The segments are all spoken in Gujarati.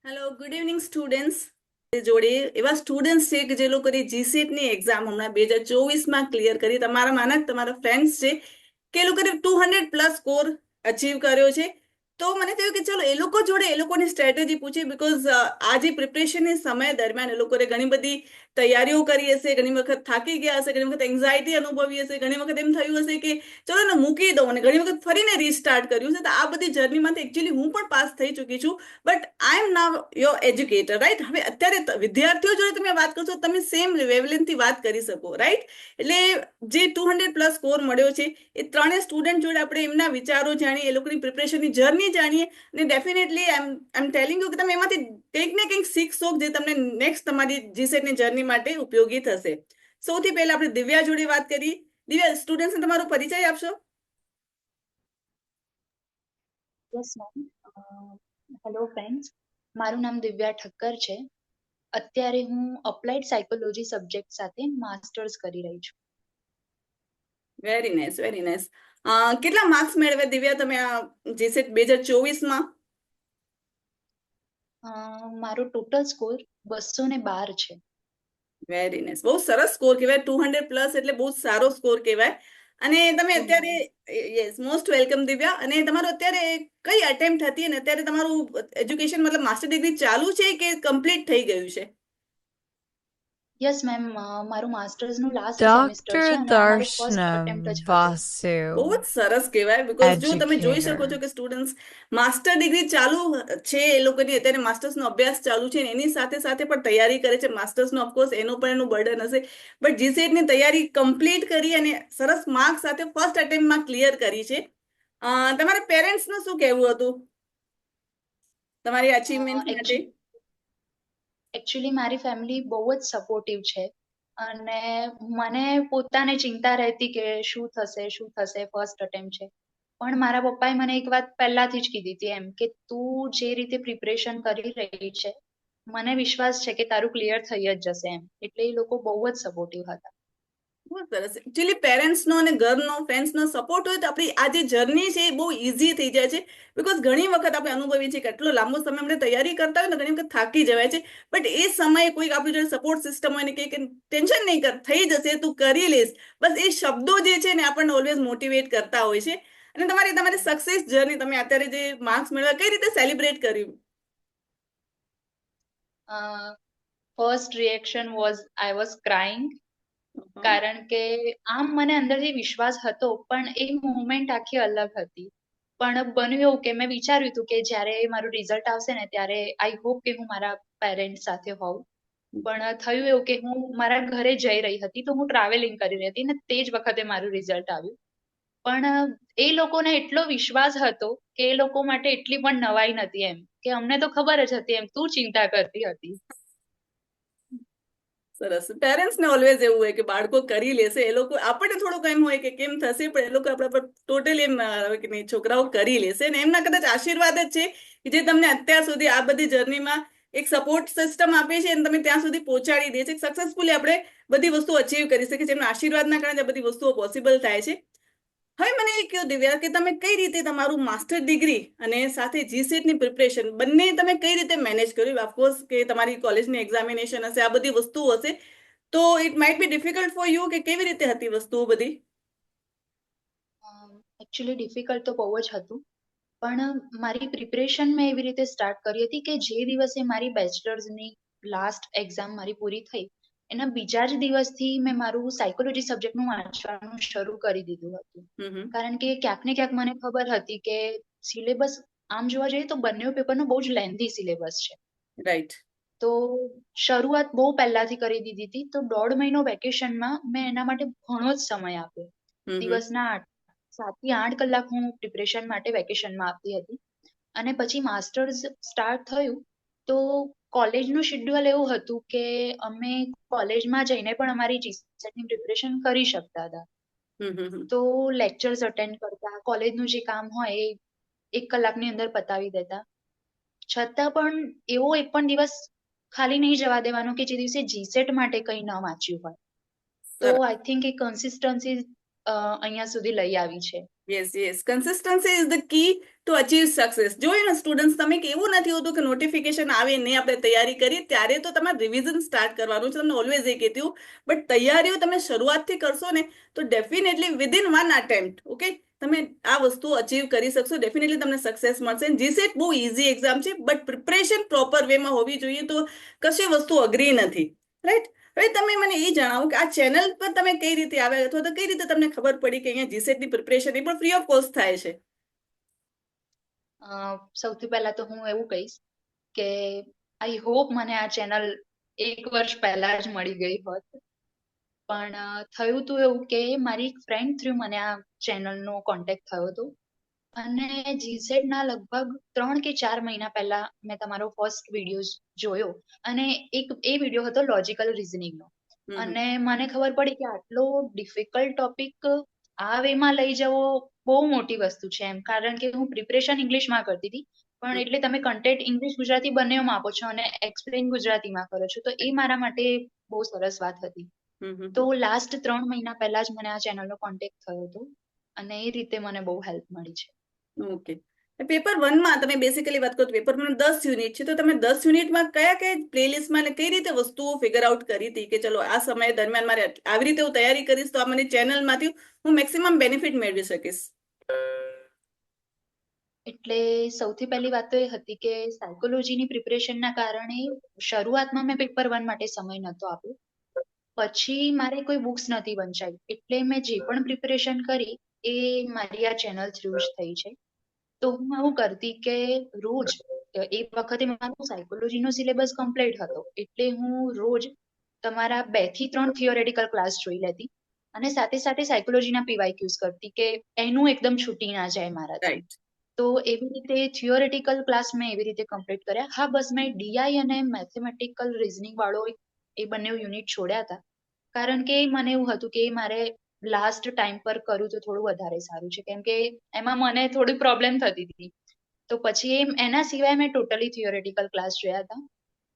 Hello good evening students. જોડે એવા સ્ટુડન્ટ્સ છે કે જે લોકોએ જીસીટની એક્ઝામ હમણાં 2024માં ક્લિયર કરી, તમારા તમારા ફ્રેન્ડ્સ છે કે એ લોકોએ 200+ સ્કોર અચીવ કર્યો છે. તો મને થયું કે ચલો એ લોકો જોડે એ લોકોની સ્ટ્રેટેજી પૂછી, બિકોઝ આ જે પ્રિપરેશનની સમય દરમિયાન એ લોકોએ ઘણી બધી તૈયારીઓ કરી હશે, ઘણી વખત થાકી ગયા હશે, ઘણી વખત એન્ઝાયટી અનુભવી હશે, ઘણી વખત એમ થયું હશે કે ચલો ને મૂકી દઉં, અને ઘણી વખત ફરીને રીસ્ટાર્ટ કર્યું છે. તો આ બધી જર્નીમાંથી એકચ્યુઅલી હું પણ પાસ થઈ ચૂકી છું, but I am now your educator, right? હવે અત્યારે વિદ્યાર્થીઓ જોડે તમે વાત કરશો, તમે સેમ વેવલેન્થથી વાત કરી શકો, રાઈટ? એટલે જે 200+ સ્કોર મળ્યો છે એ ત્રણેય સ્ટુડન્ટ જોડે આપણે એમના વિચારો જાણીએ, એ લોકોની પ્રિપરેશનની જર્ની જાણીએ, અને definitely I M telling you કે તમે એમાંથી કંઈક ને કંઈક શીખશો જે તમને નેક્સ્ટ તમારી જીસેટની જર્ની માટે ઉપયોગી થશે. સૌથી પહેલા આપણે દિવ્યા જોડે વાત કરી. દિવ્યા, સ્ટુડન્ટ્સને તમારો પરિચય આપશો? Yes ma'am. હેલો ફ્રેન્ડ્સ, મારું નામ દિવ્યા ઠક્કર છે. અત્યારે હું અપ્લાઇડ સાયકોલોજી સબ્જેક્ટ સાથે માસ્ટર્સ કરી રહી છું. Very nice, very nice. કેટલા માર્ક્સ મેળવ્યા દિવ્યા તમે આ જીસેટ 2024માં? મારો ટોટલ સ્કોર 212 છે. વેરી નાઇસ, બહુ સરસ સ્કોર કહેવાય. 200+ એટલે બહુ સારો સ્કોર કહેવાય. અને તમે અત્યારે, યસ, મોસ્ટ વેલકમ દિવ્યા. અને તમારું અત્યારે કઈ અટેમ્પ્ટ હતી, અને અત્યારે તમારું એજ્યુકેશન મતલબ માસ્ટર ડિગ્રી ચાલુ છે કે કમ્પ્લીટ થઈ ગયું છે? યસ મેમ, મારું માસ્ટર્સનું લાસ્ટ સેમેસ્ટર છે Dr. અને આ મારો ફર્સ્ટ અટેમ્પ્ટ જ Darshanam હતો. બહુ Vasu, જ સરસ કહેવાય, બિકોઝ જો તમે જોઈ શકો છો educator. કે સ્ટુડન્ટ્સ માસ્ટર ડિગ્રી ચાલુ છે, એ લોકોની અત્યારે માસ્ટર્સનો અભ્યાસ ચાલુ છે, અને એની સાથે સાથે પણ તૈયારી કરે છે માસ્ટર્સનો. ઓફકોર્સ એનું પણ એનું બર્ડન હશે, બટ જીસેટની તૈયારી કમ્પ્લીટ કરી અને સરસ માર્ક્સ સાથે ફર્સ્ટ અટેમ્પ્ટમાં ક્લિયર કરી છે. તમારા પેરેન્ટ્સનું શું કહેવું હતું તમારી અચીવમેન્ટ માટે? એકચ્યુઅલી મારી ફેમિલી બહુ જ સપોર્ટિવ છે અને મને પોતાને ચિંતા રહેતી કે શું થશે, ફર્સ્ટ અટેમ્પ્ટ છે. પણ મારા પપ્પાએ મને એક વાત પહેલાથી જ કીધી હતી, એમ કે તું જે રીતે પ્રિપરેશન કરી રહી છે, મને વિશ્વાસ છે કે તારું ક્લિયર થઈ જ જશે એમ. એટલે એ લોકો બહુ જ સપોર્ટિવ હતા. બહુ સરસ. એકચ્યુઅલી પેરેન્ટ્સનો અને ઘરનો, ફ્રેન્ડ્સનો સપોર્ટ હોય તો આપણી આ જે જર્ની છે એ બહુ ઇઝી થઈ જાય છે. બિકોઝ ઘણી વખત આપણે અનુભવીએ છીએ કે આટલો લાંબો સમય આપણે તૈયારી કરતા હોય ને, ઘણી વખત થાકી જવાય છે. બટ એ સમયે કોઈક આપણી જોડે સપોર્ટ સિસ્ટમ હોય ને કે ટેન્શન નહીં કર, થઈ જશે, તું કરી લઈશ, બસ એ શબ્દો જે છે ને આપણને ઓલવેઝ મોટિવેટ કરતા હોય છે. અને તમારી સક્સેસ જર્ની, તમે અત્યારે જે માર્ક્સ મેળવ્યા, કઈ રીતે સેલિબ્રેટ કર્યું? First reaction was I was crying, hmm. કારણ કે આમ મને અંદરથી વિશ્વાસ હતો, પણ એ મુવમેન્ટ આખી અલગ હતી. પણ બન્યું એવું કે મેં વિચાર્યું હતું કે જ્યારે મારું રિઝલ્ટ આવશે ને ત્યારે આઈ હોપ કે હું મારા પેરેન્ટ્સ સાથે હોઉં. પણ થયું એવું કે હું મારા ઘરે જઈ રહી હતી, તો હું ટ્રાવેલિંગ કરી રહી હતી, ને તે જ વખતે મારું રિઝલ્ટ આવ્યું. પણ એ લોકોને એટલો વિશ્વાસ હતો કે એ લોકો માટે એટલી પણ નવાઈ નથી એમ, કે અમને તો ખબર જ હતી એમ, તું ચિંતા કરતી હતી. સરસ. પેરેન્ટ્સને ઓલવેઝ એવું હોય કે બાળકો કરી લેશે. એ લોકો આપણને થોડુંક એમ હોય કે કેમ થશે, પણ એ લોકો આપણા પર ટોટલી એમ આવે કે નહીં, છોકરાઓ કરી લેશે. અને એમના કદાચ આશીર્વાદ જ છે કે જે તમને અત્યાર સુધી આ બધી જર્નીમાં એક સપોર્ટ સિસ્ટમ આપે છે, અને તમે ત્યાં સુધી પહોંચાડી દે છે. સક્સેસફુલી આપણે બધી વસ્તુ અચીવ કરી શકીએ છીએ. એમના આશીર્વાદના કારણે આ બધી વસ્તુઓ પોસિબલ થાય છે. હવે મને એ કહો દિવ્યા, કે તમે કઈ રીતે તમારું માસ્ટર ડિગ્રી અને સાથે જીસીટની પ્રિપરેશન બંને તમે કઈ રીતે મેનેજ કર્યું? ઓફકોર્સ કે તમારી કોલેજની એક્ઝામિનેશન હશે, આ બધી વસ્તુઓ હશે, તો it might be difficult for you, કે કેવી રીતે હતી વસ્તુઓ બધી? એકચ્યુઅલી ડિફિકલ્ટ તો બહુ જ હતું, પણ મારી પ્રિપરેશન મેં એવી રીતે સ્ટાર્ટ કરી હતી કે જે દિવસે મારી બેચલર્સની લાસ્ટ એક્ઝામ મારી પૂરી થઈ, એના બીજા જ દિવસથી મેં મારું સાયકોલોજી સબ્જેક્ટનું વાંચવાનું શરૂ કરી દીધું હતું. હમ. કારણ કે ક્યાંક ને ક્યાંક મને ખબર હતી કે સિલેબસ, આમ જોવા જઈએ તો બંને પેપરનો બહુ જ લેન્ધી સિલેબસ છે. રાઈટ. તો શરૂઆત બહુ પહેલાથી કરી દીધી હતી, તો 1.5 મહિનો વેકેશનમાં મેં એના માટે ઘણો જ સમય આપ્યો. હમ. દિવસના 7 થી 8 કલાક હું પ્રિપરેશન માટે વેકેશનમાં આપતી હતી. અને પછી માસ્ટર્સ સ્ટાર્ટ થયું, તો કોલેજનું શેડ્યુલ એવું હતું કે અમે કોલેજમાં જઈને પણ અમારી જીસેટની પ્રિપરેશન કરી શકતા હતા. હમ. તો લેક્ચર્સ અટેન્ડ કરતા, કોલેજનું જે કામ હોય એ 1 કલાકની અંદર પતાવી દેતા. છતાં પણ એવો એક પણ દિવસ ખાલી નહીં જવા દેવાનો કે જે દિવસે જીસેટ માટે કંઈ ન વાંચ્યું હોય. તો સરસ. આઈ થિંક એ કન્સિસ્ટન્સી અહીંયા સુધી લઈ આવી છે. Yes consistency is the key to achieve success. જોયું ને સ્ટુડન્ટ્સ, તમે કે એવું નથી હોતું કે નોટિફિકેશન આવે ને આપણે તૈયારી કરી ત્યારે તો તમારે રિવિઝન સ્ટાર્ટ કરવાનું છે. તમને ઓલવેઝ એ કહેતી હું, બટ તૈયારીઓ તમે શરૂઆતથી કરશો ને તો definitely within one attempt, okay, તમે આ વસ્તુ અચીવ કરી શકશો. ડેફિનેટલી તમને સક્સેસ મળશે. જીસેટ બહુ ઇઝી એક્ઝામ છે, બટ પ્રિપરેશન પ્રોપર વેમાં હોવી જોઈએ, તો કશી વસ્તુ અઘરી નથી, રાઈટ? હવે તમે મને એ જણાવો કે આ ચેનલ પર તમે કઈ રીતે આવ્યા, અથવા તો કઈ રીતે તમને ખબર પડી કે અહીંયા જીસેટ ની પ્રિપરેશન એ પણ ફ્રી ઓફ કોસ્ટ થાય છે? સૌથી પહેલા તો હું એવું કહીશ કે આઈ હોપ મને આ ચેનલ 1 વર્ષ પહેલા જ મળી ગઈ હોત. પણ થયું તું એવું કે મારી એક ફ્રેન્ડ થ્રુ મને આ ચેનલનો કોન્ટેક્ટ થયો હતો. અને જીસેટ ના લગભગ 3 કે 4 મહિના પહેલા મેં તમારો ફર્સ્ટ વિડીયો જોયો, અને એ વિડીયો હતો લોજિકલ રીઝનિંગનો. અને મને ખબર પડી કે આટલો ડિફિકલ્ટ ટોપિક આ વેમાં લઈ જવો બહુ મોટી વસ્તુ છે એમ. કારણ કે હું પ્રિપરેશન ઇંગ્લિશમાં કરતી હતી, પણ એટલે તમે કન્ટેન્ટ ઇંગ્લિશ ગુજરાતી બંનેમાં આપો છો અને એક્સપ્લેન ગુજરાતીમાં કરો છો, તો એ મારા માટે બહુ સરસ વાત હતી. તો લાસ્ટ 3 મહિના પહેલા જ મને આ ચેનલનો કોન્ટેક્ટ થયો હતો, અને એ રીતે મને બહુ હેલ્પ મળી છે. ઓકે. પેપર 1માં તમે બેસિકલી વાત કરો તો પેપર 1 10 યુનિટ છે, તો તમે 10 યુનિટમાં કયા કયા પ્લેલિસ્ટમાં અને કઈ રીતે વસ્તુઓ ફિગર આઉટ કરી હતી કે ચલો આ સમય દરમિયાન મારે આવી રીતે હું તૈયારી કરીશ તો આ મને ચેનલમાંથી હું મેક્સિમમ બેનિફિટ મેળવી શકીશ? એટલે સૌથી પહેલી વાત તો એ હતી કે સાયકોલોજીની પ્રિપરેશનના કારણે શરૂઆતમાં મેં પેપર 1 માટે સમય નહોતો આપ્યો. પછી મારે કોઈ બુક્સ નથી વંચાઈ, એટલે મેં જે પણ પ્રિપરેશન કરી એ મારી આ ચેનલ થ્રુ જ થઈ છે. તો હું એવું કરતી કે રોજ, એ વખતે મારો સાયકોલોજીનો સિલેબસ કમ્પ્લીટ હતો, એટલે હું રોજ તમારા 2 થી 3 થિયોરેટિકલ ક્લાસ જોઈ લેતી, અને સાથે સાથે સાયકોલોજીના પીવાયક્યુઝ કરતી કે એનું એકદમ છૂટી ના જાય મારાથી. રાઈટ. તો એવી રીતે થિયોરેટિકલ ક્લાસ મેં એવી રીતે કમ્પ્લીટ કર્યા. હા, બસ મેં ડીઆઈ અને મેથેમેટિકલ રીઝનિંગ વાળો એ બંને યુનિટ છોડ્યા હતા, કારણ કે મને એવું હતું કે મારે લાસ્ટ ટાઈમ પર કરું તો થોડું વધારે સારું છે, કેમ કે એમાં મને થોડી પ્રોબ્લેમ થતી હતી. તો પછી એના સિવાય મેં ટોટલી થિયોરેટિકલ ક્લાસ જોયા હતા.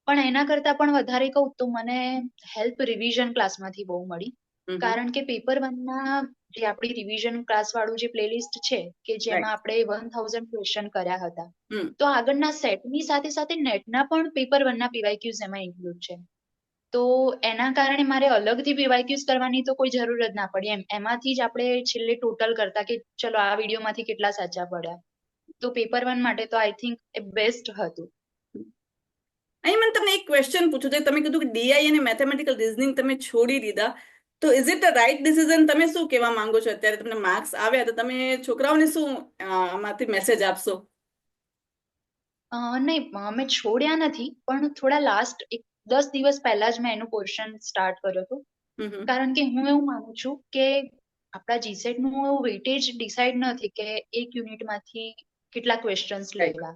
પણ એના કરતા પણ વધારે કહું તો મને હેલ્પ રિવિઝન ક્લાસમાંથી બહુ મળી. કારણ કે પેપર 1ના જે આપણી રિવિઝન ક્લાસ વાળું જે પ્લેલિસ્ટ છે કે જેમાં રાઈટ. આપણે 1000 ક્વેશ્ચન કર્યા હતા, તો આગળના સેટની સાથે સાથે નેટના પણ પેપર 1ના પીવાયક્યુઝ એમાં ઇન્ક્લુડ છે. તો એના કારણે મારે અલગથી પીવાયક્યુઝ કરવાની તો કોઈ જરૂર જ ના પડી એમ. એમાંથી જ આપણે છેલ્લે ટોટલ કરતા કે ચલો આ વિડીયોમાંથી કેટલા સાચા પડ્યા. તો પેપર 1 માટે તો આઈ થિંક એ બેસ્ટ હતું. અહીં મને તમને એક ક્વેશ્ચન પૂછું છે. તમે કીધું કે ડીઆઈ અને મેથેમેટિકલ રીઝનિંગ તમે છોડી દીધા, તો is it the right decision? તમે શું કહેવા માંગો છો? અત્યારે તમને માર્ક્સ આવ્યા તો તમે છોકરાઓને શું આમાંથી મેસેજ આપશો? નહીં, મેં છોડ્યા નથી, પણ થોડા લાસ્ટ 10 દિવસ પહેલા જ મેં એનું પોર્શન સ્ટાર્ટ કર્યો હતો. કારણ કે હું એવું માનું છું કે આપણા જીસેટ નું એવું વેઇટેજ ડિસાઇડ નથી કે એક યુનિટમાંથી કેટલા ક્વેશ્ચન્સ લેવા.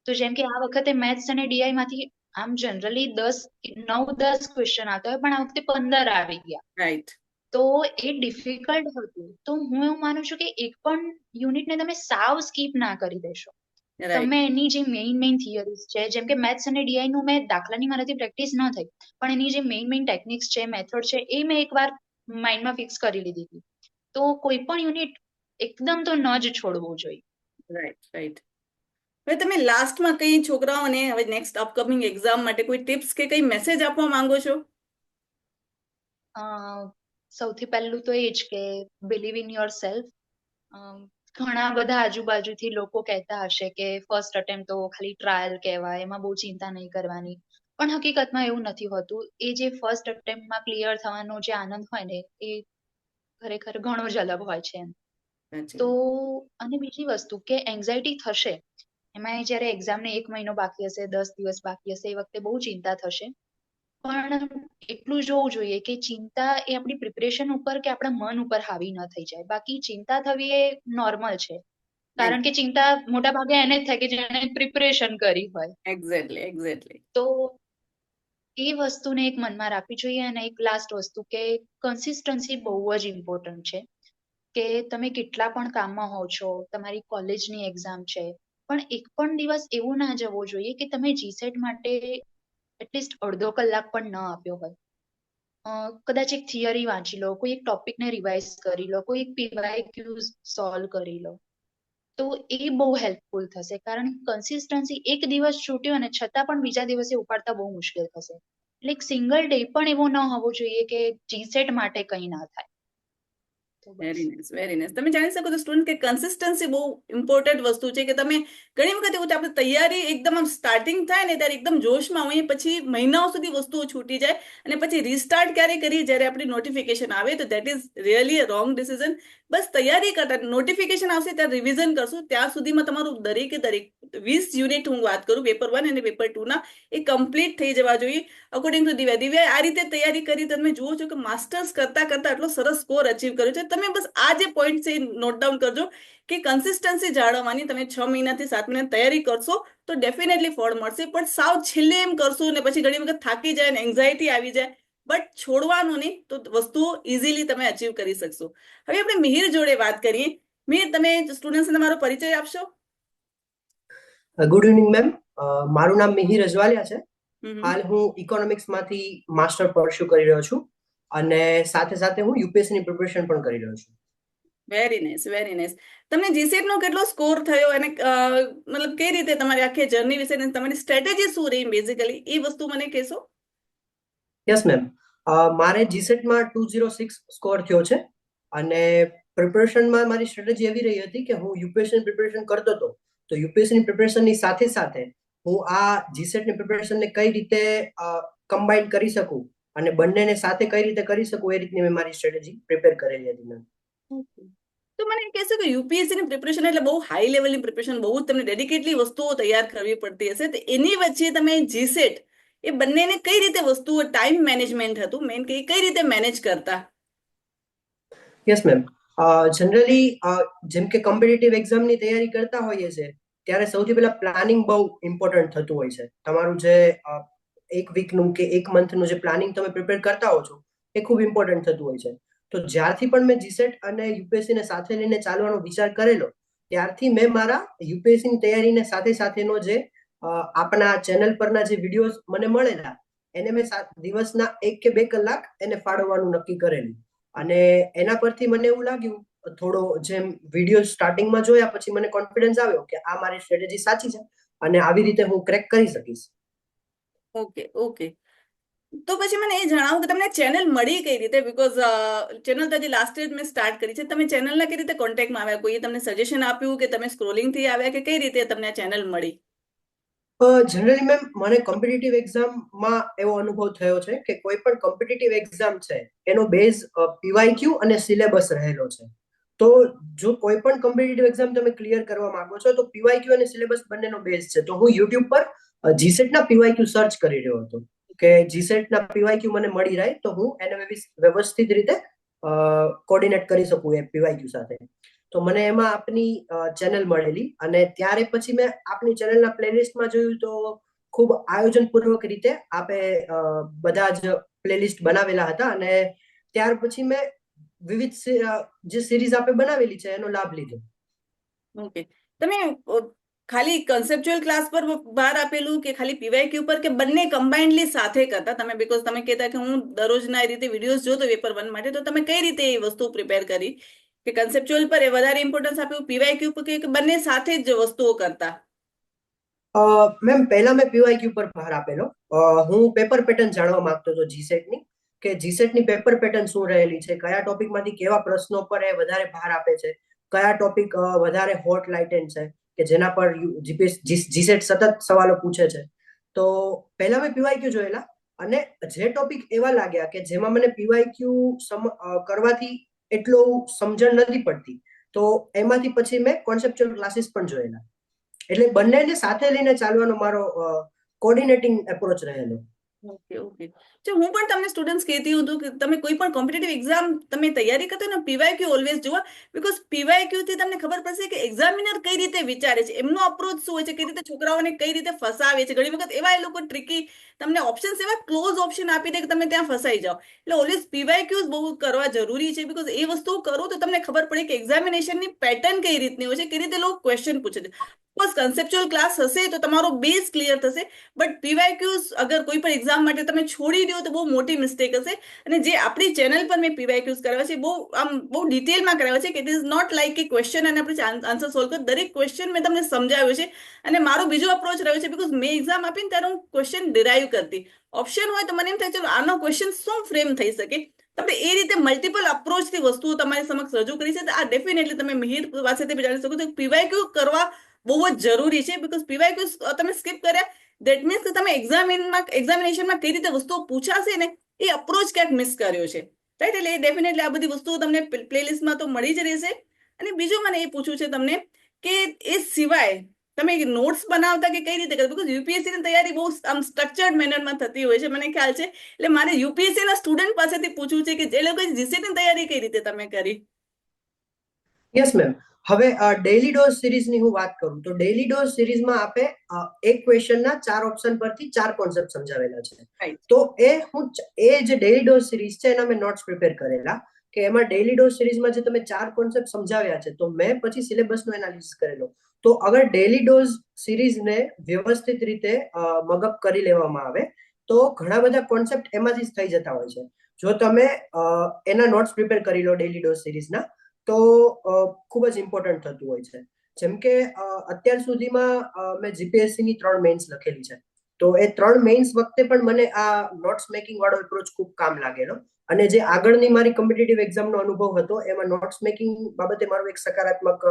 તો જેમ કે આ વખતે મેથ્સ અને ડીઆઈ માંથી આમ જનરલી 9-10 ક્વેશ્ચન આવતા હોય, પણ આ વખતે 15 આવી ગયા. રાઈટ. તો એ ડિફિકલ્ટ હતું. તો હું એવું માનું છું કે એક પણ યુનિટને તમે સાવ સ્કીપ ના કરી દેશો. તમે એની જે મેઇન થિયરીઝ છે, જેમ કે મેથ્સ અને ડીઆઈ નું મેં દાખલાની મારાથી પ્રેક્ટિસ ન થઈ, પણ એની જે મેઇન ટેકનિક્સ છે, મેથડ છે, એ મેં એકવાર માઇન્ડમાં ફિક્સ કરી લીધી હતી. તો કોઈ પણ યુનિટ એકદમ તો ન જ છોડવું જોઈએ. રાઈટ. હવે તમે લાસ્ટમાં કઈ છોકરાઓને હવે નેક્સ્ટ અપકમિંગ એક્ઝામ માટે કોઈ ટિપ્સ કે કઈ મેસેજ આપવા માંગો છો? સૌથી પહેલું તો એ જ કે બિલીવ ઇન યોર સેલ્ફ. ઘણા બધા આજુબાજુથી લોકો કહેતા હશે કે ફર્સ્ટ અટેમ્પ્ટ તો ખાલી ટ્રાયલ કહેવાય, એમાં બહુ ચિંતા નહીં કરવાની, પણ હકીકતમાં એવું નથી હોતું. એ જે ફર્સ્ટ અટેમ્પ્ટમાં ક્લિયર થવાનો જે આનંદ હોય ને, એ ખરેખર ઘણો જ અલગ હોય છે એમ. તો અને બીજી વસ્તુ કે એન્ઝાયટી થશે, એમાં જયારે એક્ઝામને 1 મહિનો બાકી હશે, 10 દિવસ બાકી હશે, એ વખતે બહુ ચિંતા થશે. પણ એટલું જોવું જોઈએ કે ચિંતા એ આપણી પ્રિપરેશન ઉપર કે આપણા મન ઉપર હાવી ન થઈ જાય. બાકી ચિંતા થવી એ નોર્મલ છે, કારણ કે ચિંતા મોટા ભાગે એને જ થાય કે જેને પ્રિપરેશન કરી હોય. એક્ઝેક્ટલી. તો એ વસ્તુને એક મનમાં રાખવી જોઈએ. અને એક લાસ્ટ વસ્તુ કે કન્સિસ્ટન્સી બહુ જ ઇમ્પોર્ટન્ટ છે. કે તમે કેટલા પણ કામમાં હોવ છો, તમારી કોલેજની એક્ઝામ છે, પણ એક પણ દિવસ એવું ના જવો જોઈએ કે તમે જીસેટ માટે એટલીસ્ટ અડધો કલાક પણ ન આપ્યો હોય. કદાચ એક થિયરી વાંચી લો, કોઈ એક ટોપિકને રિવાઇઝ કરી લો, કોઈ એક PYQ સોલ્વ કરી લો, તો એ બહુ હેલ્પફુલ થશે. કારણ કે કન્સિસ્ટન્સી એક દિવસ છૂટ્યો અને છતાં પણ બીજા દિવસે ઉપાડતા બહુ મુશ્કેલ થશે. એટલે એક સિંગલ ડે પણ એવો ન હોવો જોઈએ કે જીસેટ માટે કંઈ ના થાય. તો બસ. Very nice, very nice. તમે જાણી શકો છો સ્ટુડન્ટ કે કન્સિસ્ટન્સી બહુ ઇમ્પોર્ટન્ટ વસ્તુ છે. કે તમે ઘણી વખત એવું આપણે તૈયારી એકદમ આમ સ્ટાર્ટિંગ થાય ને ત્યારે એકદમ જોશમાં હોઈએ, પછી મહિનાઓ સુધી વસ્તુઓ છૂટી જાય અને પછી રીસ્ટાર્ટ ક્યારે કરીએ જ્યારે આપણી નોટિફિકેશન આવે, તો that is really a wrong decision. બસ તૈયારી કરતા નોટિફિકેશન આવશે ત્યારે રિવિઝન કરશું, ત્યાં સુધીમાં તમારું દરેકે દરેક 20 યુનિટ હું વાત કરું પેપર 1 અને પેપર 2 ના, એ કમ્પ્લીટ થઈ જવા જોઈએ. According to Divya. દિવ્યાએ આ રીતે તૈયારી કરી, તમે જુઓ છો કે માસ્ટર્સ કરતા કરતા આટલો સરસ સ્કોર અચીવ કર્યો છે. તમે બસ આ જે પોઈન્ટ છે નોટ ડાઉન કરજો કે કન્સિસ્ટન્સી જાળવવાની. તમે 6 મહિનાથી 7 મહિના તૈયારી કરશો તો ડેફિનેટલી ફળ મળશે, પણ સાવ છેલ્લે એમ કરશો ને પછી ઘણી વખત થાકી જાય ને એન્ઝાયટી આવી જાય, બટ છોડવાનું નહીં, તો વસ્તુઓ ઇઝીલી તમે અચીવ કરી શકશો. હવે આપણે મિહિર જોડે વાત કરીએ. મિહિર, તમે સ્ટુડન્ટ્સને તમારો પરિચય આપશો? Good evening ma'am. મારું નામ મિહિર અજવાલિયા છે. હમ. હાલ હું ઇકોનોમિક્સમાંથી માસ્ટર પરસ્યુ કરી રહ્યો છું અને સાથે સાથે હું યુપીએસસી ની પ્રિપેરેશન પણ કરી રહ્યો છું. Very nice, very nice. તમને જીસેટ નો કેટલો સ્કોર થયો અને મતલબ કઈ રીતે તમારી આખી જર્ની વિશે ને તમારી સ્ટ્રેટેજી શું રહી બેઝિકલી, એ વસ્તુ મને કહેશો? Yes ma'am. મારે જીસેટમાં 206 સ્કોર થયો છે અને પ્રિપેરેશનમાં મારી સ્ટ્રેટેજી એવી રહી હતી કે હું યુપીએસસી પ્રિપેરેશન કરતો હતો, તો યુપીએસસી પ્રિપેરેશનની સાથે સાથે હું આ જીસેટની પ્રિપેરેશનને કઈ રીતે કમ્બાઈન કરી શકું અને બંનેને સાથે કઈ રીતે કરી શકું, એ રીતની મેં મારી સ્ટ્રેટેજી પ્રિપેર કરેલી હતી મેમ. તો મને એ કહેશો કે યુપીએસસી ની પ્રિપરેશન એટલે બહુ હાઈ લેવલની પ્રિપરેશન, બહુ જ તમને ડેડિકેટલી વસ્તુઓ તૈયાર કરવી પડતી હશે, તો એની વચ્ચે તમે જીસેટ એ બંનેને કઈ રીતે વસ્તુઓ, ટાઈમ મેનેજમેન્ટ હતું મેન, કે કઈ રીતે મેનેજ કરતા? Yes ma'am. જનરલી જેમ કે કોમ્પિટિટિવ એક્ઝામની તૈયારી કરતા હોઈએ છે ત્યારે સૌથી પહેલા પ્લાનિંગ બહુ ઇમ્પોર્ટન્ટ થતું હોય છે. તમારું જે એક વીકનું કે એક મંથનું જે પ્લાનિંગ તમે પ્રિપેર કરતા હો છો એ ખૂબ ઇમ્પોર્ટન્ટ થતું હોય છે. તો જ્યારથી પણ મેં જીસેટ અને યુપીએસસી ને સાથે લઈને ચાલવાનો વિચાર કરેલો, ત્યારથી મેં મારા યુપીએસસી ની તૈયારીને સાથે સાથેનો જે આપણા ચેનલ પરના જે વિડીયોઝ મને મળેલા એને મેં દિવસના 1 કે 2 કલાક એને ફાળવવાનું નક્કી કરેલું. અને એના પરથી મને એવું લાગ્યું, થોડો જેમ વિડીયો સ્ટાર્ટિંગમાં જોયા પછી મને કોન્ફિડન્સ આવ્યો કે આ મારી સ્ટ્રેટેજી સાચી છે અને આવી રીતે હું ક્રેક કરી શકીશ. Okay, okay. તો પછી મને એ જણાવો કે તમને ચેનલ મળી કઈ રીતે? બીકોઝ ચેનલ તો હજી લાસ્ટ યર મેં સ્ટાર્ટ કરી છે. તમે ચેનલના કઈ રીતે કોન્ટેક્ટમાં આવ્યા? કોઈએ તમને સજેશન આપ્યું કે તમે સ્ક્રોલિંગ થી આવ્યા, કે કઈ રીતે તમને આ ચેનલ મળી? જનરલી મેમ, મને કોમ્પિટિટિવ એક્ઝામમાં એવો અનુભવ થયો છે કે કોઈ પણ કોમ્પિટિટિવ એક્ઝામ છે એનો બેઝ પીવાયક્યુ અને સિલેબસ રહેલો છે. તો જો કોઈ પણ કોમ્પિટિટિવ એક્ઝામ તમે ક્લિયર કરવા માંગો છો તો પીવાયક્યુ અને સિલેબસ બંનેનો બેઝ છે. તો હું યુટ્યુબ પર જીસેટના પીવાયક્યુ સર્ચ કરી રહ્યો હતો કે જીસેટના પીવાયક્યુ મને મળી રહે તો હું એને વ્યવસ્થિત રીતે કોર્ડિનેટ કરી શકું એ પીવાયક્યુ સાથે. તો મને એમાં આપની ચેનલ મળેલી અને ત્યારે પછી મેં આપની ચેનલના પ્લેલિસ્ટમાં જોયું તો ખૂબ આયોજનપૂર્વક રીતે આપે બધા જ પ્લેલિસ્ટ બનાવેલા હતા અને ત્યાર પછી મેં વિવિધ જે સિરીઝ આપે બનાવેલી છે એનો લાભ લીધો. ઓકે. તમે ખાલી કન્સેપ્ચ્યુઅલ ક્લાસ પર ભાર આપેલું કે ખાલી પીવાયક્યુ પર, કે બંને કમ્બાઇન્ડલી સાથે કરતા તમે? બીકોઝ તમે કહેતા કે હું દરરોજના એ રીતે વિડીયોઝ જોતો પેપર 1 માટે, તો તમે કઈ રીતે એ વસ્તુ પ્રિપેર કરી કે કન્સેપ્ચ્યુઅલ પર એ વધારે ઇમ્પોર્ટન્સ આપ્યું, પીવાયક્યુ પર, કે બંને સાથે જ વસ્તુઓ કરતા? મેમ, પહેલા મેં પીવાયક્યુ પર ભાર આપેલો. હું પેપર પેટર્ન જાણવા માંગતો હતો જીસેટની, કે જીસેટની પેપર પેટર્ન શું રહેલી છે, કયા ટોપિકમાંથી કેવા પ્રશ્નો પર એ વધારે ભાર આપે છે, કયા ટોપિક વધારે હોટ લાઇટેન છે કે જેના પર જીસેટ સતત સવાલો પૂછે છે. તો પહેલા મેં પીવાયક્યુ જોયેલા અને જે ટોપિક એવા લાગ્યા કે જેમાં મને પીવાયક્યુ કરવાથી એટલું સમજણ નથી પડતી, તો એમાંથી પછી મેં કોન્સેપ્ચ્યુઅલ ક્લાસીસ પણ જોયેલા. એટલે બંનેને સાથે લઈને ચાલવાનો મારો કોર્ડિનેટિંગ એપ્રોચ રહેલો. Okay, okay. જો હું પણ તમને સ્ટુડન્ટ્સ કહેતી હતું કે તમે કોઈ પણ કોમ્પિટિટિવ એક્ઝામ તમે તૈયારી કરતા ને, પીવાયક્યુ ઓલવેઝ જુઓ. બીકોઝ પીવાયક્યુ થી તમને ખબર પડશે કે એક્ઝામિનર કઈ રીતે વિચારે છે, એમનો અપ્રોચ શું હોય છે, કઈ રીતે છોકરાઓને કઈ રીતે ફસાવે છે. ઘણી વખત એવા એ લોકો ટ્રિકી તમને ઓપ્શન્સ, એવા ક્લોઝ ઓપ્શન આપી દે કે તમે ત્યાં ફસાઈ જાઓ. એટલે ઓલવેઝ પીવાયક્યુઝ બહુ કરવા જરૂરી છે. બીકોઝ એ વસ્તુ કરો તો તમને ખબર પડે કે એક્ઝામિનેશનની પેટર્ન કઈ રીતની હોય છે, કઈ રીતે લોકો ક્વેશ્ચન પૂછે છે. બસ કન્સેપ્ચ્યુઅલ ક્લાસ હશે તો તમારો બેઝ ક્લિયર થશે. બટ પીવાયક્યુઝ અગર કોઈ પણ એક્ઝામ માટે તમે છોડી દો તો બહુ મોટી મિસ્ટેક હશે. અને જે આપણી ચેનલ પર મેં પીવાયક્યુઝ કરાવ્યા છે બહુ ડિટેલમાં કરાવ્યા છે કે ઇટ ઇઝ નોટ લાઈક કે ક્વેશ્ચન અને આપણે આન્સર સોલ્વ કરો. દરેક ક્વેશ્ચન મેં તમને સમજાવ્યું છે. અને મારો બીજો અપ્રોચ રહ્યો છે બીકોઝ મેં એક્ઝામ આપીને ત્યારે હું ક્વેશ્ચન ડિરાઈવ કરતી. ઓપ્શન હોય તો મને એમ થાય ચલો આનો ક્વેશ્ચન શું ફ્રેમ થઈ શકે. તમે એ રીતે મલ્ટિપલ અપ્રોચથી વસ્તુઓ તમારી સમક્ષ રજૂ કરી છે. તો આ ડેફિનેટલી તમે મિહિર પાસેથી જાણી શકો છો. પીવાયક્યુ કરવા બહુ જ જરૂરી છે. બીકોઝ પીવાયક્યુ તમે સ્કીપ કર્યા દેટ મીન્સ કે તમે એક્ઝામિનેશનમાં કઈ રીતે વસ્તુઓ પૂછાશે ને એ અપ્રોચ ક્યાંક મિસ કર્યો છે. રાઈટ. એટલે એ ડેફિનેટલી આ બધી વસ્તુઓ તમને પ્લેલિસ્ટમાં તો મળી જ રહેશે. અને બીજું મને એ પૂછવું છે તમને કે એ સિવાય તમે નોટ્સ બનાવતા કે કઈ રીતે કરો. બીકોઝ યુપીએસસી ની તૈયારી બહુ આમ સ્ટ્રક્ચર્ડ મેનરમાં થતી હોય છે મને ખ્યાલ છે. એટલે મારે યુપીએસસી ના સ્ટુડન્ટ પાસેથી પૂછવું છે કે જે લોકો જીસીટી ની તૈયારી કઈ રીતે તમે કરી. Yes ma'am. હવે ડેઈલી ડોઝ સિરીઝની હું વાત કરું તો ડેઈલી ડોઝ સિરીઝમાં આપે એક ક્વેશ્ચનના 4 ઓપ્શન પરથી 4 કોન્સેપ્ટ સમજાવેલા છે. રાઈટ. તો એ જે ડેઈલી ડોઝ સિરીઝ છે એના મેં નોટ્સ પ્રિપેર કરેલા કે એમાં ડેઈલી ડોઝ સિરીઝમાં જે તમે 4 કોન્સેપ્ટ સમજાવ્યા છે તો મેં પછી સિલેબસનો એનાલિસિસ કરેલો. તો અગર ડેઈલી ડોઝ સિરીઝને વ્યવસ્થિત રીતે મગઅપ કરી લેવામાં આવે તો ઘણા બધા કોન્સેપ્ટ એમાંથી જ થઈ જતા હોય છે. જો તમે એના નોટ્સ પ્રિપેર કરી લો ડેઈલી ડોઝ સિરીઝના તો ખૂબ જ ઇમ્પોર્ટન્ટ થતું હોય છે. જેમ કે અત્યાર સુધીમાં મેં જીપીએસસી ની 3 મેઇન્સ લખેલી છે. તો એ 3 મેઇન્સ વખતે પણ મને આ નોટ્સ મેકિંગ વાળો એપ્રોચ ખૂબ કામ લાગેલો. અને જે આગળની મારી કોમ્પિટિટિવ એક્ઝામનો અનુભવ હતો એમાં નોટ્સ મેકિંગ બાબતે મારો એક સકારાત્મક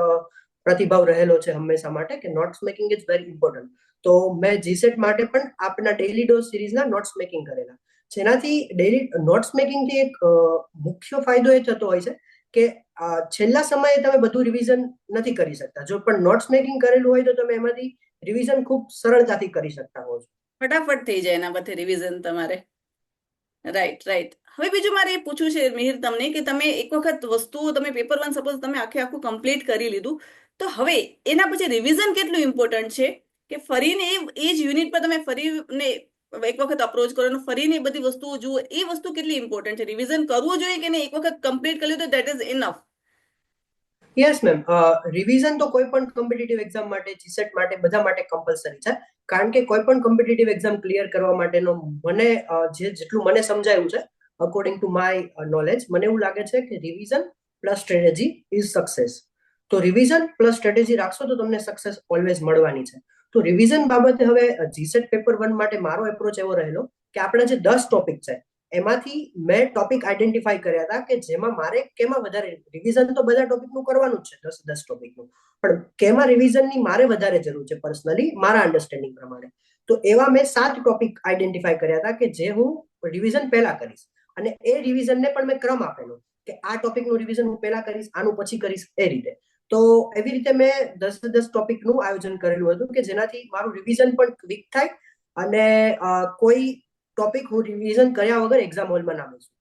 પ્રતિભાવ રહેલો છે હંમેશા માટે કે notes making is very important. તો મેં જીસેટ માટે પણ આપના ડેઈલી ડોઝ સિરીઝના નોટ્સ મેકિંગ કરેલા. જેનાથી ડેઈલી નોટ્સ મેકિંગથી એક મુખ્ય ફાયદો એ થતો હોય છે કે છેલ્લા સમયે તમે બધું રિવિઝન નથી કરી શકતા. જો પણ નોટ્સ મેકિંગ કરેલું હોય તો તમે એમાંથી રિવિઝન ખૂબ સરળતાથી કરી શકતા હો છો. ફટાફટ થઈ જાય એના પરથી રિવિઝન તમારે. રાઈટ. હવે બીજું મારે એ પૂછવું છે મિહિર તમને કે તમે એક વખત વસ્તુઓ તમે પેપર 1 સપોઝ તમે આખું કમ્પ્લીટ કરી લીધું તો હવે એના પછી રિવિઝન કેટલું ઇમ્પોર્ટન્ટ છે કે ફરીને એ જ યુનિટ પર તમે ફરીને એક વખત અપ્રોચ કરો અને ફરીને એ બધી વસ્તુઓ જુઓ એ વસ્તુ કેટલી ઇમ્પોર્ટન્ટ છે. રિવિઝન કરવું જોઈએ કે નહીં એક વખત કમ્પ્લીટ કરી લીધું that is enough. Yes ma'am. Revision તો કોઈ પણ કોમ્પિટિટિવ એક્ઝામ માટે જીસેટ માટે બધા માટે કમ્પલસરી છે. કારણ કે કોઈ પણ કોમ્પિટિટિવ એક્ઝામ ક્લિયર કરવા માટેનો મને જેટલું મને સમજાયું છે અકોર્ડિંગ ટુ માય નોલેજ મને એવું લાગે છે કે revision plus strategy is success. તો રિવિઝન પ્લસ સ્ટ્રેટેજી રાખશો તો તમને સક્સેસ ઓલવેઝ મળવાની છે. તો રિવિઝન બાબતે હવે જીસેટ પેપર 1 માટે મારો એપ્રોચ એવો રહેલો કે આપણા જે 10 ટોપિક છે એમાંથી મેં ટોપિક આઈડેન્ટિફાઈ કર્યા હતા કે જેમાં મારે કેમાં વધારે રિવિઝન તો બધા ટોપિકનું કરવાનું જ છે 10 ટોપિકનું પણ કેમાં રિવિઝનની મારે વધારે જરૂર છે પર્સનલી મારા અન્ડરસ્ટેન્ડિંગ પ્રમાણે. તો એવા મેં 7 ટોપિક આઈડેન્ટિફાઈ કર્યા હતા કે જે હું રિવિઝન પહેલા કરીશ. અને એ રિવિઝનને પણ મેં ક્રમ આપેલો કે આ ટોપિકનું રિવિઝન હું પહેલા કરીશ આનું પછી કરીશ એ રીતે. તો એવી રીતે મેં 10 ટોપિકનું આયોજન કરેલું હતું કે જેનાથી મારું રિવિઝન પણ ક્વિક થાય અને કોઈ ટોપિક હું રિવિઝન કર્યા વગર એક્ઝામ હોલમાં ના બેસું.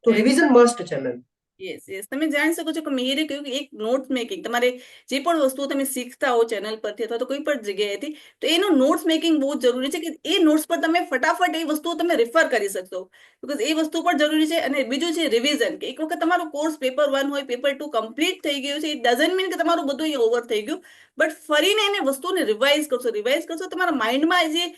તો રિવિઝન મસ્ટ છે મેમ. યસ. તમે જાણી શકો છો કે મેરે કહ્યું કે એક નોટ મેકિંગ તમારે જે પણ વસ્તુઓ તમે શીખતા હો ચેનલ પરથી અથવા તો કોઈ પણ જગ્યાએથી તો એનું નોટ્સ મેકિંગ બહુ જ જરૂરી છે કે એ નોટ્સ પર તમે ફટાફટ એ વસ્તુઓ તમે રિફર કરી શકશો. બીકોઝ એ વસ્તુ પણ જરૂરી છે. અને બીજું છે રિવિઝન કે એક વખત તમારો કોર્સ પેપર 1 હોય પેપર 2 કમ્પ્લીટ થઈ ગયું છે ઇટ ડઝન્ટ મીન કે તમારું બધું અહીંયા ઓવર થઈ ગયું. બટ ફરીને એને વસ્તુને રિવાઇઝ કરશો તમારા માઇન્ડમાં જે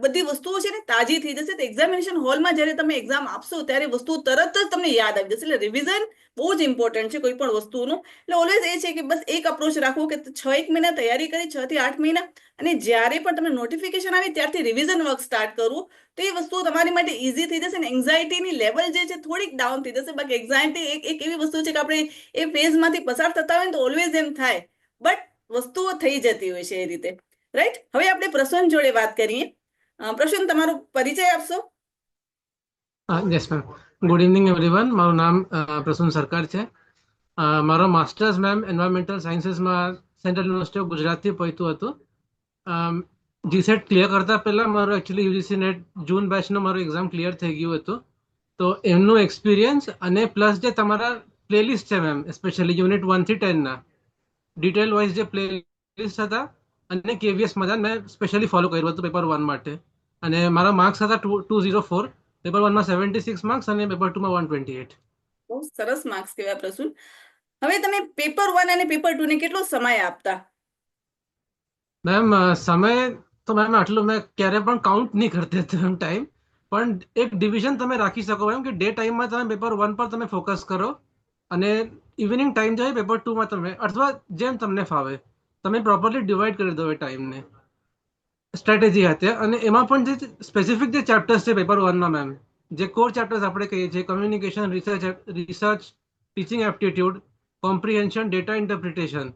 બધી વસ્તુઓ છે ને તાજી થઈ જશે. તો એક્ઝામિનેશન હોલમાં જ્યારે તમે એક્ઝામ આપશો ત્યારે વસ્તુ તરત જ તમને યાદ આવી જશે. એટલે રિવિઝન બહુ જ ઇમ્પોર્ટન્ટ છે કોઈ પણ વસ્તુનું. એટલે ઓલવેઝ એ છે કે બસ એક અપ્રોચ રાખવો કે 6 મહિના તૈયારી કરી 6 થી 8 મહિના અને જ્યારે પણ તમને નોટિફિકેશન આવે ત્યારથી રિવિઝન વર્ક સ્ટાર્ટ કરવું તો એ વસ્તુ તમારી માટે ઇઝી થઈ જશે. અને એન્ઝાયટીની લેવલ જે છે થોડીક ડાઉન થઈ જશે. બાકી એન્ઝાયટી એક એવી વસ્તુ છે કે આપણે એ ફેઝમાંથી પસાર થતા હોય ને તો ઓલવેઝ એમ થાય બટ વસ્તુઓ થઈ જતી હોય છે એ રીતે. રાઈટ. હવે આપણે પ્રસન્ન જોડે વાત કરીએ. પ્રસન્ન તમારો પરિચય આપશો? Yes ma'am. Good evening everyone. મારું નામ પ્રસન્ન સરકાર છે. મારો માસ્ટર્સ મેમ એન્વાયરમેન્ટલ સાયન્સીસમાં સેન્ટ્રલ યુનિવર્સિટી ઓફ ગુજરાતથી પહોંચ્યું હતું. જીસેટ ક્લિયર કરતા પહેલા મારો એકચ્યુઅલી યુજીસી નેટ જૂન બેચનો મારું એક્ઝામ ક્લિયર થઈ ગયું હતું. તો એમનું એક્સપિરિયન્સ અને પ્લસ જે તમારા પ્લેલિસ્ટ છે મેમ સ્પેશિયલી યુનિટ 1 થી 10 ના ડિટેલ વાઇઝ જે પ્લેલિસ્ટ હતા અને કેવીએસ માં મેં સ્પેશિયલી ફોલો કર્યું હતું પેપર 1 માટે. અને મારા માર્ક્સ હતા 204. પેપર 1 માં 76 માર્ક્સ અને પેપર 2 માં 128. બહુ સરસ માર્ક્સ કહેવાય પ્રસન્ન. હવે તમે પેપર 1 અને પેપર 2 ને કેટલો સમય આપતા? મેમ સમય તો મેમ આટલું મેં ક્યારે પણ કાઉન્ટ નહીં કરતી હતી મેમ ટાઈમ, પણ એક ડિવિઝન તમે રાખી શકો મેમ કે ડે ટાઈમમાં તમે પેપર 1 પર તમે ફોકસ કરો અને ઇવનિંગ ટાઈમ જાય પેપર 2માં તમે, અથવા જેમ તમને ફાવે તમે પ્રોપરલી ડિવાઈડ કરી દો એ ટાઈમને સ્ટ્રેટેજી હાથે. અને એમાં પણ જે સ્પેસિફિક જે ચેપ્ટર્સ છે પેપર 1માં મેમ, જે કોર ચેપ્ટર્સ આપણે કહીએ છીએ, communication, research, teaching aptitude, comprehension, data interpretation,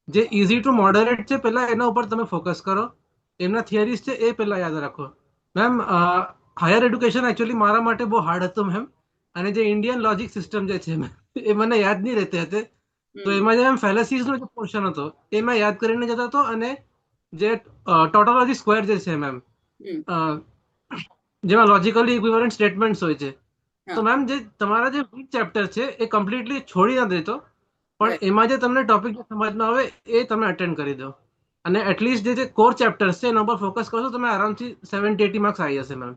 જે ઇઝી ટુ મોડરેટ છે પહેલા એના ઉપર તમે ફોકસ કરો. એમના થિયરીઝ છે એ પહેલા યાદ રાખો મેમ. હાયર એડ્યુકેશન એકચ્યુઅલી મારા માટે બહુ હાર્ડ હતું મેમ, અને જે ઇન્ડિયન લોજિક સિસ્ટમ જે છે મેમ એ મને યાદ નહીં રહેતી હતી. તો એમાં જે મેમ ફેલેસીસનો જે પોર્શન હતો એ મેં યાદ કરીને જતો હતો, અને જે ટોટોલોજી સ્ક્વેર જે છે મેમ, જેમાં લોજિકલી ઇક્વિવેલન્ટ સ્ટેટમેન્ટ્સ હોય છે, તો મેમ જે તમારા જે વીક ચેપ્ટર છે એ કમ્પ્લીટલી છોડી ના દેતો, પણ એમાં જે તમને ટોપિક સમજમાં આવે એ તમે અટેન્ડ કરી દો, અને એટલીસ્ટ જે કોર ચેપ્ટર્સ છે એના ઉપર ફોકસ કરશો તમે આરામથી 70-80 માર્ક્સ આવી જશે મેમ.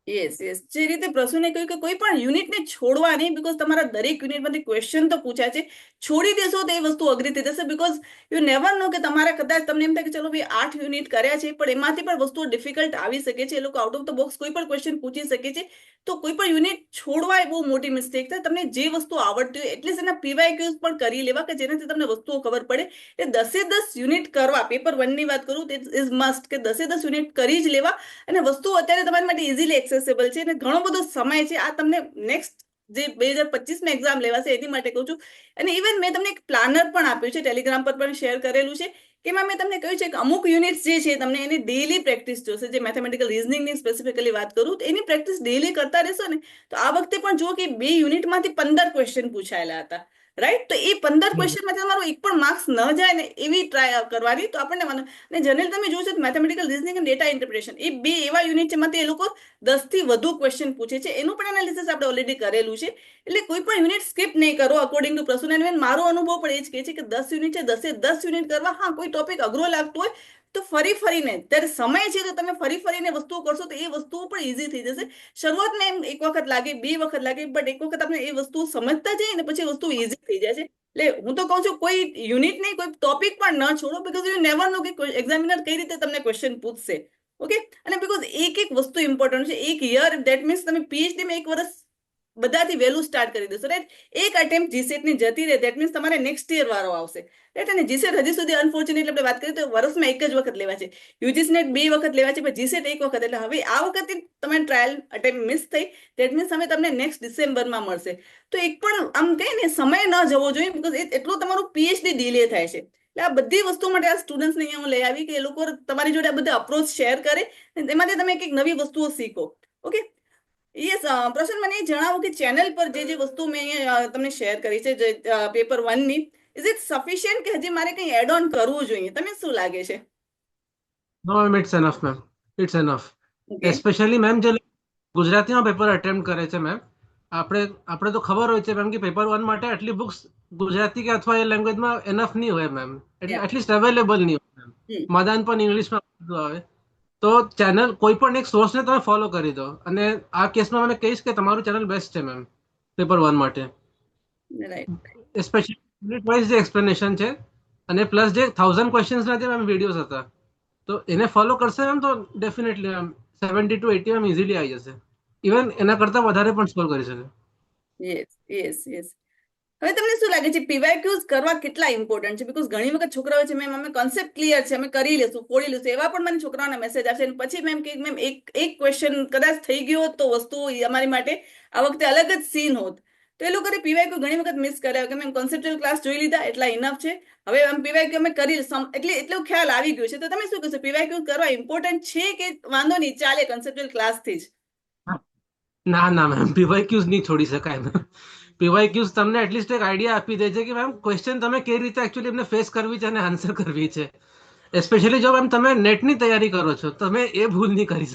યસ યસ, જે રીતે પ્રસૂને કહ્યું કે કોઈ પણ યુનિટને છોડવા નહીં, બીકોઝ તમારા દરેક યુનિટમાંથી ક્વેશ્ચન તો પૂછાય છે. છોડી દેશો તો એ વસ્તુ અઘરી થઈ જશે, બીકોઝ યુ નેવર નો કે તમારા કદાચ તમને એમ થાય કે ચલો ભાઈ 8 યુનિટ કર્યા છે, પણ એમાંથી પણ વસ્તુઓ ડિફિકલ્ટ આવી શકે છે. એ લોકો આઉટ ઓફ ધ બોક્સ કોઈ પણ ક્વેશ્ચન પૂછી શકે છે. તો કોઈ પણ યુનિટ છોડવા એ બહુ મોટી મિસ્ટેક થાય. તમને જે વસ્તુ આવડતી હોય એટલીસ્ટ એના પીવાયક્યુઝ પણ કરી લેવા, કે જેનાથી તમને વસ્તુઓ ખબર પડે. એ 10 યુનિટ કરવા, પેપર 1ની વાત કરું તો ઇઝ મસ્ટ કે 10 યુનિટ કરી જ લેવા. અને વસ્તુઓ અત્યારે તમારી માટે ઇઝીલી એક્સેસેબલ છે, અને ઘણો બધો સમય છે. આ તમને નેક્સ્ટ જે 2025માં એક્ઝામ લેવાશે એની માટે કહું છું. અને ઇવન મેં તમને એક પ્લાનર પણ આપ્યું છે, ટેલિગ્રામ પર પણ શેર કરેલું છે, કે એમાં મેં તમને કહ્યું છે કે અમુક યુનિટ્સ જે છે તમને એની ડેલી પ્રેક્ટિસ જોશે. જે મેથેમેટિકલ રિઝનિંગની સ્પેસિફિકલી વાત કરું તો એની પ્રેક્ટિસ ડેલી કરતા રહેશો ને, તો આ વખતે પણ જુઓ કે 2 યુનિટમાંથી 15 ક્વેશ્ચન પૂછાયેલા હતા, રાઈટ? તો એ 15 ક્વેશ્ચનમાંથી તમારો એક પણ માર્ક્સ ન જાય ને એવી ટ્રાય કરવાની. તો આપણને અને જનરલ તમે જોશો તો મેથેમેટિકલ રીઝનિંગ અને ડેટા ઇન્ટરપ્રિટેશન એ બે એવા યુનિટ છે એમાંથી એ લોકો 10 થી વધુ ક્વેશ્ચન પૂછે છે. એનું પણ એનાલિસિસ આપણે ઓલરેડી કરેલું છે. એટલે કોઈ પણ યુનિટ સ્કીપ નહીં કરો અકોર્ડિંગ ટુ પ્રસૂન. અને મારો અનુભવ પણ એ જ કહે છે કે 10 યુનિટ છે, 10 યુનિટ કરવા. હા, કોઈ ટોપિક અઘરો લાગતો હોય તો ફરીને, ત્યારે સમય છે તો તમે ફરીને વસ્તુઓ કરશો તો એ વસ્તુઓ પણ ઇઝી થઈ જશે. શરૂઆતમાં એમ એક વખત લાગે, 2 વખત લાગે, બટ એક વખત આપણે એ વસ્તુ સમજતા જઈએ ને પછી વસ્તુ ઇઝી થઈ જાય છે. એટલે હું તો કહું છું કોઈ યુનિટ નહીં, કોઈ ટોપિક પણ ન છોડો, બીકોઝ યુ નેવર નો કે એક્ઝામિનર કઈ રીતે તમને ક્વેશ્ચન પૂછશે. ઓકે? અને બીકોઝ એક વસ્તુ ઇમ્પોર્ટન્ટ છે. એક યર, દેટ મીન્સ તમે પીએચડીમાં 1 વર્ષ બધાથી વહેલું સ્ટાર્ટ કરી દેશો, રાઈટ? એક અટેમ્પ્ટ જીસેટની જતી રહે, દેટ મીન્સ તમારે નેક્સ્ટ યર વારો આવશે, રાઈટ? અને જીસેટ હજી સુધી અનફોર્ચ્યુનેટલી આપણે વાત કરીએ તો વર્ષમાં એક જ વખત લેવા છે. યુજીસીનેટ 2 વખત લેવા છે, પણ જીસેટ 1 વખત. એટલે હવે આ વખતે તમે ટ્રાયલ અટેમ્પ્ટ મિસ થઈ, દેટ મીન્સ હવે તમને નેક્સ્ટ ડિસેમ્બરમાં મળશે. તો એક પણ આમ કહે ને સમય ન જવો જોઈએ, બીકોઝ એટલું તમારું પીએચડી ડિલે થાય છે. એટલે આ બધી વસ્તુ માટે આ સ્ટુડન્ટ્સને અહીંયા હું લઈ આવી કે એ લોકો તમારી જોડે આ બધા અપ્રોચ શેર કરે, એમાંથી તમે કંઈક નવી વસ્તુઓ શીખો. ઓકે? યસ, પ્રસન્ન, મને એ જણાવો કે ચેનલ પર જે વસ્તુ મેં તમને શેર કરી છે, જે પેપર 1ની, ઇઝ ઇટ સફિશિયન્ટ કે હજી મારે કંઈ એડ ઓન કરવું જોઈએ? તમને શું લાગે છે? No ma'am, it's enough ma'am, it's enough. Okay. Especially ma'am જે ગુજરાતીમાં પેપર અટેમ્પ્ટ કરે છે મેમ, આપણે તો ખબર હોય છે મેમ કે પેપર 1 માટે આટલી બુક્સ ગુજરાતી કે અથવા એ લેંગ્વેજમાં એનફ નહીં હોય મેમ, એટલે Yeah. એટલીસ્ટ અવેલેબલ નહીં હોય મેમ. મદાન પણ ઇંગ્લિશમાં બધું આવે. તો ચેનલ કોઈ પણ એક સોર્સને તમે ફોલો કરી દો, અને આ કેસમાં મને કહીશ કે તમારું ચેનલ બેસ્ટ છે મેમ પેપર 1 માટે. રાઈટ. સ્પેશિયલી યુનિટ વાઇઝ જે એક્સપ્લેનેશન છે, અને પ્લસ જે 1000 ક્વેશ્ચન્સના જે મેમ વિડીયોઝ હતા, તો એને ફોલો કરશે મેમ તો definitely ma'am 70 to 80 ma'am easily આવી જશે. ઇવન એના કરતાં વધારે પણ સ્કોર કરી શકે. યસ. હવે તમને શું લાગે છે પીવાયક્યુઝ કરવા કેટલા ઇમ્પોર્ટન્ટ છે? બીકોઝ ઘણી વખત છોકરાઓ છે મેમ અમે કોન્સેપ્ટ ક્લિયર છે, અમે કરી લેશું, ફોડી લેશું, એવા પણ મને છોકરાઓના મેસેજ આવશે. અને પછી મેમ કે મેમ એક ક્વેશ્ચન કદાચ થઈ ગયો હોત તો વસ્તુ અમારી માટે આ વખતે અલગ જ સીન હોત. તો એ લોકોને પીવાયક્યુ ઘણી વખત મિસ કર્યા કે મેમ કોન્સેપ્ચ્યુઅલ ક્લાસ જોઈ લીધા, એટલા ઇનફ છે, હવે આમ પીવાયક્યુ અમે કરી એટલો ખ્યાલ આવી ગયો છે. તો તમે શું કહેશો, પીવાયક્યુ કરવા ઇમ્પોર્ટન્ટ છે કે વાંધો નહીં, ચાલે કોન્સેપ્ચ્યુઅલ ક્લાસથી જ? ના મેમ, પીવાયક્યુઝ નહીં છોડી શકાય મેમ. પીવાયક્યુઝ તમને એટલીસ્ટ એક આઈડિયા આપી દે છે કે મેમ ક્વેશ્ચન તમે કેવી રીતે એકચ્યુઅલી એમને ફેસ કરવી છે અને આન્સર કરવી છે. એસ્પેશિયલી જો મેમ તમે નેટની તૈયારી કરો છો, તમે એ ભૂલ નહીં કરી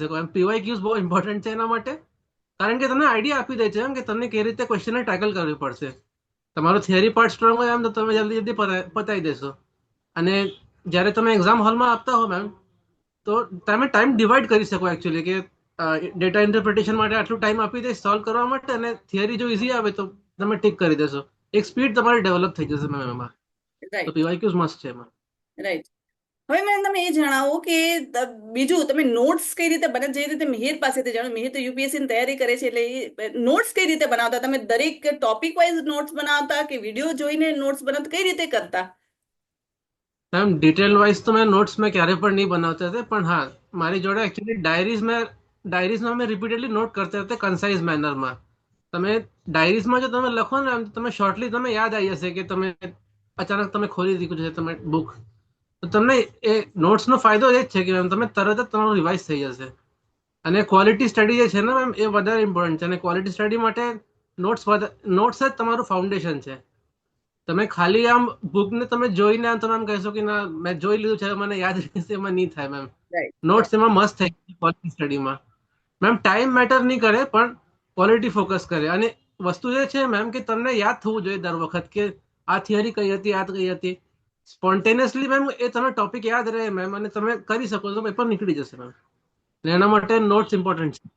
શકો. એમ પીવાયક્યુઝ બહુ ઇમ્પોર્ટન્ટ છે એના માટે, કારણ કે તમને આઈડિયા આપી દે છે એમ કે તમને કેવી રીતે ક્વેશ્ચનને ટેકલ કરવી પડશે. તમારો થિયરી પાર્ટ સ્ટ્રોંગ હોય એમ તો તમે જલ્દી પતાવી દેશો. અને જ્યારે તમે એક્ઝામ હોલમાં આપતા હો મેમ, તો તમે ટાઈમ ડિવાઈડ કરી શકો એકચ્યુઅલી, કે ડેટા ઇન્ટરપ્રિટેશન માટે આટલું ટાઈમ આપી દઈશ સોલ્વ કરવા માટે, અને થિયરી જો ઇઝી આવે તો તમે ટીક કરી દેશો. એક સ્પીડ તમારી ડેવલપ થઈ જશે મેમ એમાં. તો રાઈટ. પીવાયક્યુઝ મસ્ટ છે એમાં. રાઈટ. હવે મને તમે એ જણાવો કે બીજું તમે નોટ્સ કઈ રીતે બને, જે રીતે મિહિર પાસેથી જાણો, મિહિર તો યુપીએસસી ની તૈયારી કરે છે, એટલે એ નોટ્સ કઈ રીતે બનાવતા? તમે દરેક ટોપિક વાઇઝ નોટ્સ બનાવતા કે વિડીયો જોઈને નોટ્સ બનાવતા, કઈ રીતે કરતા? મેમ ડિટેલ વાઇઝ તો મેં નોટ્સ મેં ક્યારે પણ નહીં બનાવતા હતા, પણ હા મારી જોડે એકચ્યુઅલી ડાયરીઝમાં મેં રિપીટેડલી નોટ કરતા હતા કન્સાઇઝ મેનરમાં. તમે ડાયરીઝમાં જો તમે લખો ને તો તમે શોર્ટલી તમે યાદ આવી જશે કે તમે અચાનક તમે ખોલી દીધું છે તમે બુક, તો તમને એ નોટ્સનો ફાયદો એ જ છે કે મેમ તમે તરત જ તમારું રિવાઇઝ થઈ જશે. અને ક્વોલિટી સ્ટડી જે છે ને મેમ એ વધારે ઇમ્પોર્ટન્ટ છે, અને ક્વોલિટી સ્ટડી માટે નોટ્સ જ તમારું ફાઉન્ડેશન છે. તમે ખાલી આમ બુકને તમે જોઈને તમે આમ કહેશો કે ના મેં જોઈ લીધું છે મને યાદ રહેશે, એમાં નહીં થાય મેમ. રાઈટ. નોટ્સ એમાં મસ્ત થઈ જાય ક્વોલિટી સ્ટડીમાં. મેમ ટાઈમ મેટર નહીં કરે પણ ક્વોલિટી ફોકસ કરે. અને વસ્તુ એ છે મેમ કે તમને યાદ થવું જોઈએ દર વખત કે આ થિયરી કઈ હતી, આ કઈ હતી. સ્પોન્ટેનિયસલી મેમ એ તમે ટોપિક યાદ રહે મેમ, અને તમે કરી શકો તો પેપર નીકળી જશે મેમ. એના માટે નોટ્સ ઇમ્પોર્ટન્ટ છે.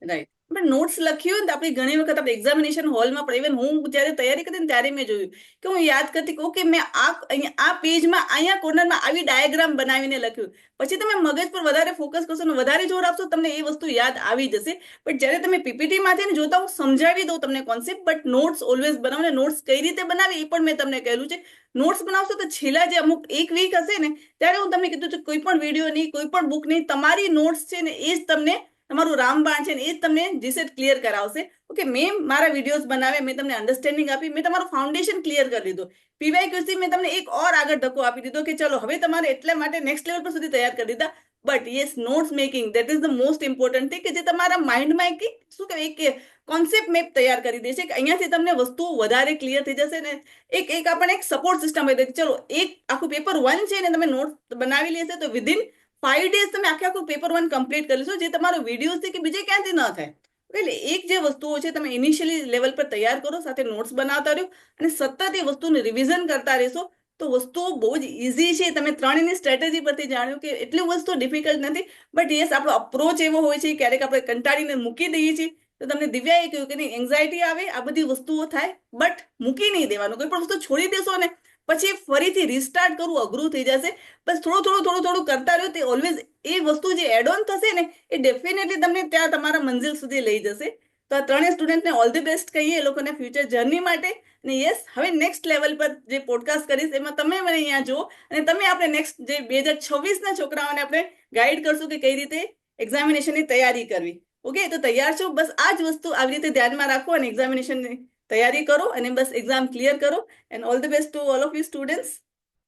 રાઈટ. પણ નોટ્સ લખી હોય ને તો આપણે ઘણી વખત આપણે એક્ઝામિનેશન હોલમાં પણ, ઇવન હું જ્યારે તૈયારી કરી ને ત્યારે મેં જોયું કે હું યાદ કરતી કે ઓકે મેં આ પેજમાં અહીંયા કોર્નરમાં આવી ડાયાગ્રામ બનાવીને લખ્યું. પછી તમે મગજ પર વધારે ફોકસ કરશો ને વધારે જોર આપશો, તમને એ વસ્તુ યાદ આવી જશે. બટ જ્યારે તમે પીપીટી માંથી ને જોતા, હું સમજાવી દઉં તમને કોન્સેપ્ટ, બટ નોટ્સ ઓલવેઝ બનાવો. ને નોટ્સ કઈ રીતે બનાવી એ પણ મેં તમને કહેલું છે. નોટ્સ બનાવશો તો છેલ્લા જે અમુક એક વીક હશે ને ત્યારે હું તમને કીધું છે કોઈ પણ વિડીયો નહીં, કોઈ પણ બુક નહીં, તમારી નોટ્સ છે ને એ જ તમને તમારું રામબાણ છે ને એ જ તમને જીસેટ ક્લિયર કરાવશે. ઓકે, મેં મારા વિડીયોઝ બનાવ્યા, મેં તમને અન્ડરસ્ટેન્ડિંગ આપી, મેં તમારું ફાઉન્ડેશન ક્લિયર કરી દીધું. પીવાયક્યુસી મેં તમને એક ઓર આગળ ધક્કો આપી દીધો કે ચલો હવે તમારે એટલા માટે નેક્સ્ટ લેવલ પર સુધી તૈયાર કરી દીધા. But yes, notes making that is the most important thing, કે જે તમારા માઇન્ડમાં એક શું કહેવાય એક કોન્સેપ્ટ મેપ તૈયાર કરી દેશે કે અહીંયાથી તમને વસ્તુઓ વધારે ક્લિયર થઈ જશે ને એક આપણને એક સપોર્ટ સિસ્ટમ હોય. ચલો એક આખું પેપર 1 છે ને તમે નોટ બનાવી લેશે તો વિધિન 5 days તમે આખું પેપર 1 કમ્પ્લીટ કરી લેશો, જે તમારો વિડીયો છે કે બીજે ક્યાંથી ન થાય. એટલે એક જે વસ્તુઓ છે તમે ઇનિશિયલી લેવલ પર તૈયાર કરો, સાથે નોટ્સ બનાવતા રહ્યો અને સતત એ વસ્તુને રિવિઝન કરતા રહેશો તો વસ્તુઓ બહુ જ ઇઝી છે. તમે ત્રણેયની સ્ટ્રેટેજી પરથી જાણ્યું કે એટલી વસ્તુ ડિફિકલ્ટ નથી. બટ યસ, આપણો અપ્રોચ એવો હોય છે ક્યારેક આપણે કંટાળીને મૂકી દઈએ છીએ. તો તમને દિવ્યાએ કહ્યું કે નહીં, એન્ઝાયટી આવે, આ બધી વસ્તુઓ થાય, બટ મૂકી નહીં દેવાનું. કોઈ પણ વસ્તુ છોડી દેશો ને પછી ફરીથી રિસ્ટાર્ટ કરવું અઘરું થઈ જશે. બસ થોડું કરતા રહ્યો, તે ઓલવેઝ એ વસ્તુ જે એડ ઓન થશે ને એ ડેફિનેટલી તમને ત્યાં તમારા મંજિલ સુધી લઈ જશે. તો આ ત્રણેય સ્ટુડન્ટને ઓલ ધી બેસ્ટ કહીએ એ લોકોને ફ્યુચર જર્ની માટે. અને યસ, હવે નેક્સ્ટ લેવલ પર જે પોડકાસ્ટ કરીશ એમાં તમે મને અહીંયા જુઓ અને તમે આપણે નેક્સ્ટ જે 2026ના છોકરાઓને આપણે ગાઈડ કરશું કે કઈ રીતે એક્ઝામિનેશનની તૈયારી કરવી. ઓકે, તો તૈયાર છો? બસ આ જ વસ્તુ આવી રીતે ધ્યાનમાં રાખો અને એક્ઝામિનેશનની તૈયારી કરો અને બસ એક્ઝામ ક્લિયર કરો. And all the best to all of you students.